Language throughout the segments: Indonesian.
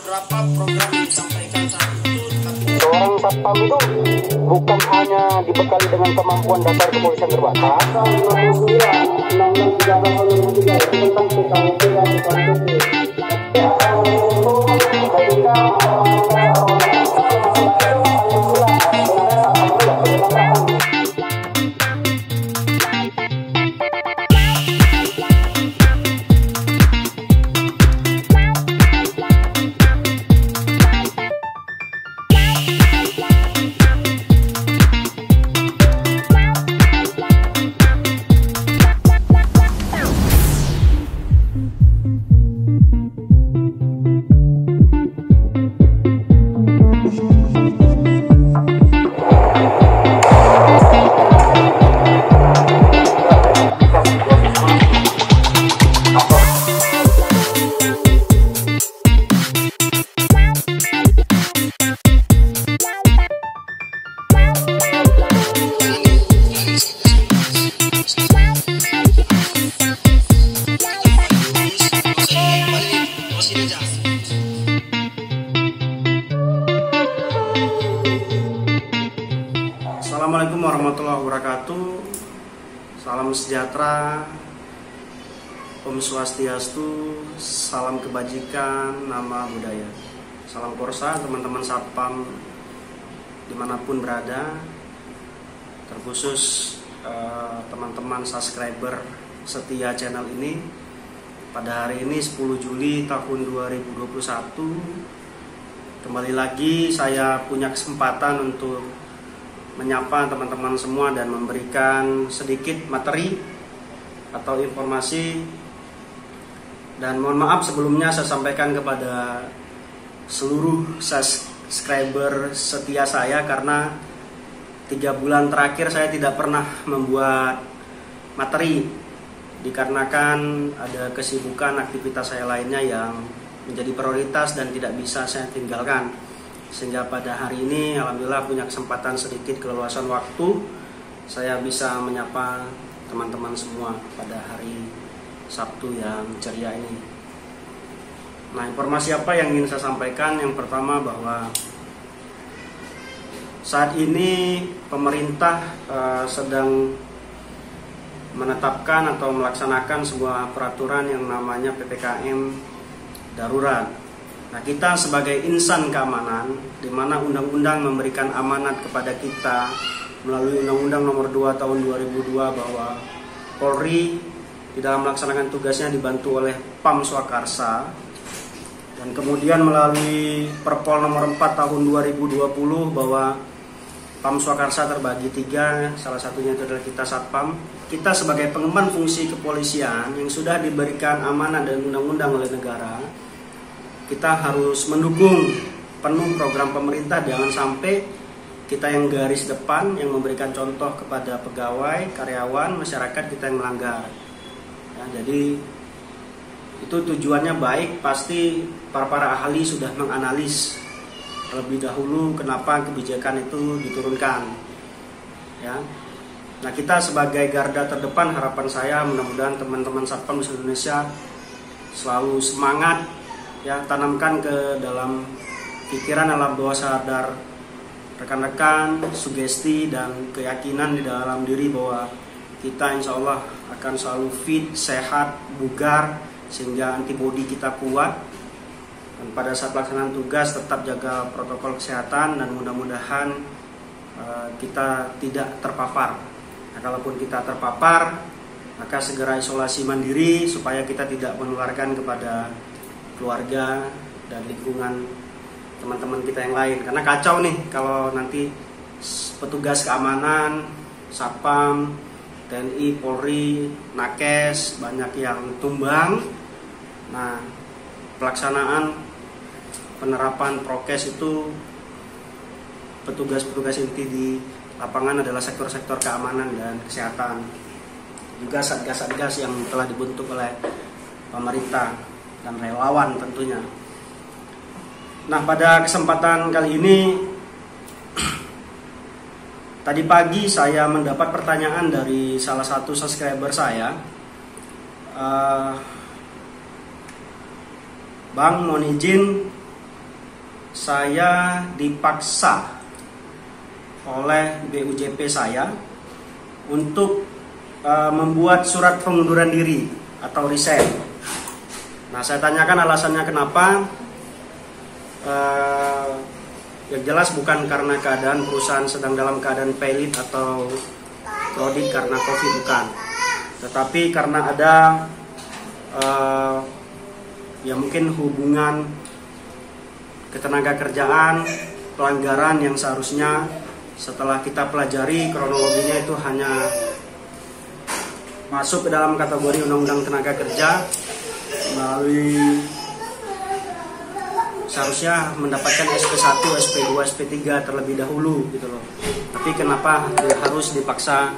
beberapa program yang disampaikan saat itu. Seorang satpam itu bukan hanya dibekali dengan kemampuan dasar kepolisian terbatas. Undang-Undang 13 tahun 2003 tentang PKWP dan PKWP. Assalamualaikum warahmatullahi wabarakatuh. Salam sejahtera, Om Swastiastu, salam kebajikan, nama budaya. Salam korsa teman-teman satpam dimanapun berada, terkhusus teman-teman subscriber setia channel ini. Pada hari ini 10 Juli tahun 2021, kembali lagi saya punya kesempatan untuk menyapa teman-teman semua dan memberikan sedikit materi atau informasi. Dan mohon maaf sebelumnya saya sampaikan kepada seluruh subscriber setia saya, karena 3 bulan terakhir saya tidak pernah membuat materi dikarenakan ada kesibukan aktivitas saya lainnya yang menjadi prioritas dan tidak bisa saya tinggalkan. Sehingga pada hari ini alhamdulillah punya kesempatan sedikit keleluasan waktu, saya bisa menyapa teman-teman semua pada hari Sabtu yang ceria ini. Nah, informasi apa yang ingin saya sampaikan? Yang pertama bahwa saat ini pemerintah sedang menetapkan atau melaksanakan sebuah peraturan yang namanya PPKM darurat. Nah, kita sebagai insan keamanan, di mana undang-undang memberikan amanat kepada kita melalui Undang-Undang Nomor 2 Tahun 2002 bahwa Polri di dalam melaksanakan tugasnya dibantu oleh Pam Swakarsa, dan kemudian melalui Perpol Nomor 4 Tahun 2020 bahwa Pam Swakarsa terbagi 3, salah satunya itu adalah kita satpam. Kita sebagai pengemban fungsi kepolisian yang sudah diberikan amanat dan undang-undang oleh negara, kita harus mendukung penuh program pemerintah. Jangan sampai kita yang garis depan, yang memberikan contoh kepada pegawai, karyawan, masyarakat, kita yang melanggar. Ya, jadi itu tujuannya baik, pasti para ahli sudah menganalisis terlebih dahulu kenapa kebijakan itu diturunkan. Ya. Nah, kita sebagai garda terdepan, harapan saya mudah-mudahan teman-teman satpam di seluruh Indonesia selalu semangat. Ya, tanamkan ke dalam pikiran, alam bawah sadar rekan-rekan sugesti dan keyakinan di dalam diri bahwa kita insya Allah akan selalu fit, sehat, bugar, sehingga antibodi kita kuat. Dan pada saat pelaksanaan tugas tetap jaga protokol kesehatan dan mudah-mudahan kita tidak terpapar. Nah, kalaupun kita terpapar, maka segera isolasi mandiri supaya kita tidak menularkan kepada keluarga dan lingkungan teman-teman kita yang lain. Karena kacau nih kalau nanti petugas keamanan, satpam, TNI, Polri, Nakes banyak yang tumbang. Nah, pelaksanaan penerapan prokes itu petugas-petugas inti di lapangan adalah sektor-sektor keamanan dan kesehatan. Juga satgas-satgas yang telah dibentuk oleh pemerintah dan relawan tentunya. Nah, pada kesempatan kali ini tadi pagi saya mendapat pertanyaan dari salah satu subscriber saya. Bang, mohon izin saya dipaksa oleh BUJP saya untuk membuat surat pengunduran diri atau resign. Nah, saya tanyakan alasannya kenapa. Yang jelas bukan karena keadaan perusahaan sedang dalam keadaan pailit atau audit karena COVID, bukan. Tetapi karena ada ya mungkin hubungan ketenaga kerjaan, pelanggaran yang seharusnya setelah kita pelajari kronologinya itu hanya masuk ke dalam kategori Undang-Undang Tenaga Kerja melalui seharusnya mendapatkan SP1, SP2, SP3 terlebih dahulu gitu loh. Tapi kenapa harus dipaksa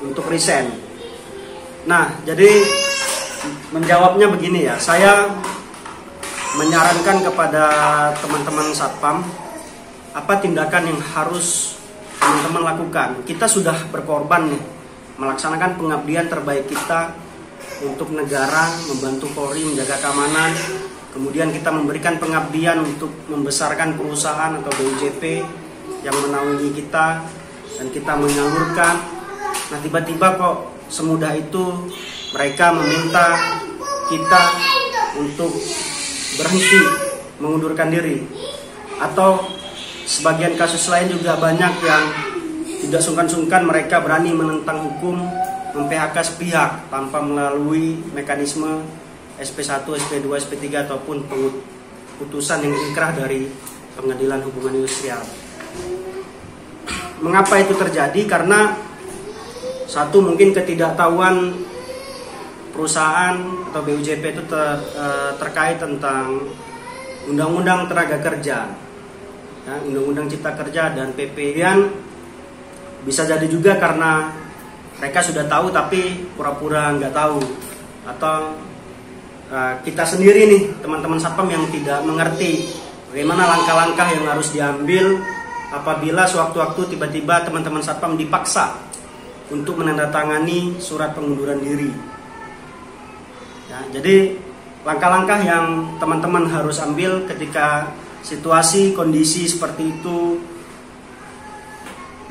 untuk resign? Nah, jadi menjawabnya begini ya, saya menyarankan kepada teman-teman Satpam apa tindakan yang harus teman-teman lakukan. Kita sudah berkorban nih, melaksanakan pengabdian terbaik kita untuk negara, membantu Polri menjaga keamanan. Kemudian kita memberikan pengabdian untuk membesarkan perusahaan atau BUJP yang menaungi kita, dan kita menyalurkan. Nah, tiba-tiba kok semudah itu mereka meminta kita untuk berhenti, mengundurkan diri. Atau sebagian kasus lain juga banyak yang tidak sungkan-sungkan mereka berani menentang hukum, mem-PHK sepihak tanpa melalui mekanisme SP1, SP2, SP3 ataupun putusan yang inkrah dari Pengadilan Hubungan Industrial. Mengapa itu terjadi? Karena satu, mungkin ketidaktahuan perusahaan atau BUJP itu terkait tentang Undang-Undang Tenaga Kerja, ya, Undang-Undang Cipta Kerja dan PP. Dan bisa jadi juga karena mereka sudah tahu tapi pura-pura nggak tahu, atau kita sendiri nih teman-teman Satpam yang tidak mengerti bagaimana langkah-langkah yang harus diambil apabila sewaktu-waktu tiba-tiba teman-teman Satpam dipaksa untuk menandatangani surat pengunduran diri. Ya, jadi langkah-langkah yang teman-teman harus ambil ketika situasi kondisi seperti itu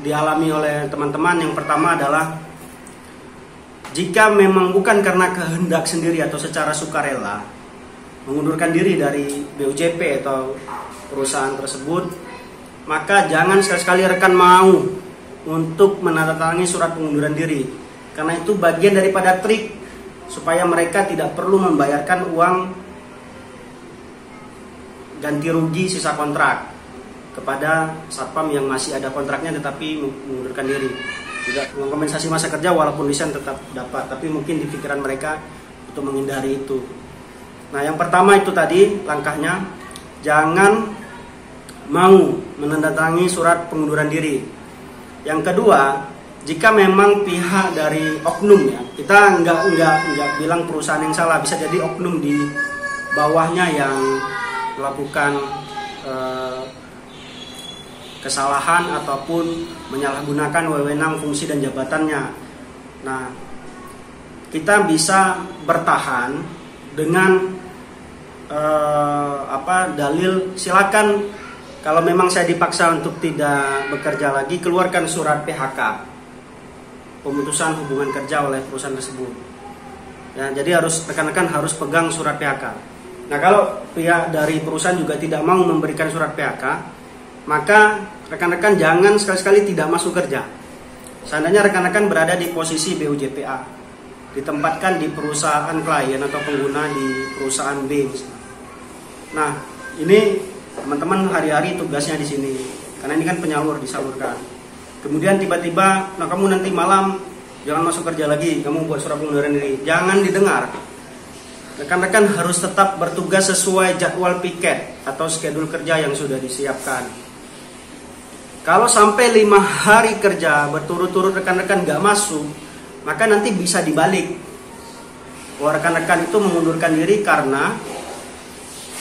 dialami oleh teman-teman, yang pertama adalah jika memang bukan karena kehendak sendiri atau secara sukarela mengundurkan diri dari BUJP atau perusahaan tersebut, maka jangan sekali-sekali rekan mau untuk menandatangani surat pengunduran diri, karena itu bagian daripada trik supaya mereka tidak perlu membayarkan uang ganti rugi sisa kontrak kepada Satpam yang masih ada kontraknya tetapi mengundurkan diri. Tidak kompensasi masa kerja walaupun resign tetap dapat, tapi mungkin di pikiran mereka untuk menghindari itu. Nah, yang pertama itu tadi langkahnya, jangan mau menandatangani surat pengunduran diri. Yang kedua, jika memang pihak dari oknum, ya, kita nggak bilang perusahaan yang salah, bisa jadi oknum di bawahnya yang melakukan kesalahan ataupun menyalahgunakan wewenang, fungsi dan jabatannya. Nah, kita bisa bertahan dengan dalil, silakan kalau memang saya dipaksa untuk tidak bekerja lagi, keluarkan surat PHK, pemutusan hubungan kerja oleh perusahaan tersebut. Ya, jadi rekan-rekan harus pegang surat PHK. Nah, kalau pihak dari perusahaan juga tidak mau memberikan surat PHK, maka rekan-rekan jangan sekali-sekali tidak masuk kerja. Seandainya rekan-rekan berada di posisi BUJPA, ditempatkan di perusahaan klien atau pengguna di perusahaan B. Nah, ini teman-teman hari-hari tugasnya di sini, karena ini kan penyalur, disalurkan. Kemudian tiba-tiba, nah kamu nanti malam jangan masuk kerja lagi, kamu buat surat pengunduran diri. Jangan didengar. Rekan-rekan harus tetap bertugas sesuai jadwal piket atau schedule kerja yang sudah disiapkan. Kalau sampai 5 hari kerja berturut-turut rekan-rekan nggak masuk, maka nanti bisa dibalik. Bahwa rekan-rekan itu mengundurkan diri karena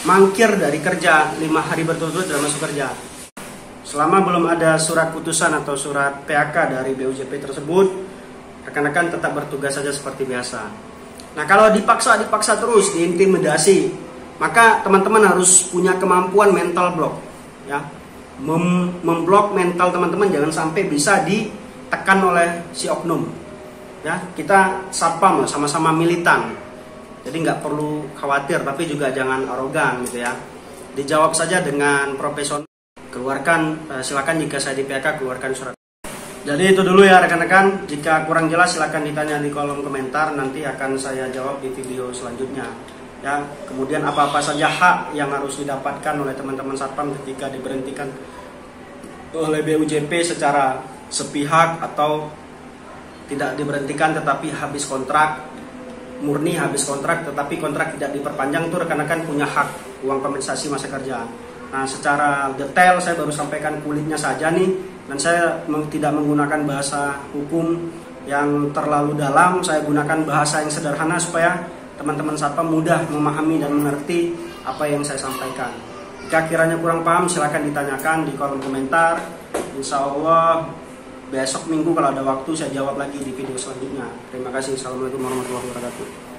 mangkir dari kerja 5 hari berturut-turut dan masuk kerja. Selama belum ada surat putusan atau surat PHK dari BUJP tersebut, rekan-rekan tetap bertugas saja seperti biasa. Nah, kalau dipaksa terus, diintimidasi, maka teman-teman harus punya kemampuan mental block, ya. Memblok mental teman-teman jangan sampai bisa ditekan oleh si oknum. Ya, kita satpam sama-sama militan. Jadi nggak perlu khawatir, tapi juga jangan arogan gitu ya. Dijawab saja dengan profesional. Keluarkan, silakan jika saya di PHK keluarkan surat. Jadi itu dulu ya rekan-rekan. Jika kurang jelas silakan ditanya di kolom komentar. Nanti akan saya jawab di video selanjutnya. Ya, kemudian apa-apa saja hak yang harus didapatkan oleh teman-teman satpam ketika diberhentikan oleh BUJP secara sepihak atau tidak diberhentikan tetapi habis kontrak, murni habis kontrak tetapi kontrak tidak diperpanjang, itu rekan-rekan punya hak uang kompensasi masa kerja. Nah, secara detail saya baru sampaikan kulitnya saja nih, dan saya tidak menggunakan bahasa hukum yang terlalu dalam. Saya gunakan bahasa yang sederhana supaya teman-teman satpam mudah memahami dan mengerti apa yang saya sampaikan. Jika kiranya kurang paham silakan ditanyakan di kolom komentar. Insya Allah besok minggu kalau ada waktu saya jawab lagi di video selanjutnya. Terima kasih. Assalamualaikum warahmatullahi wabarakatuh.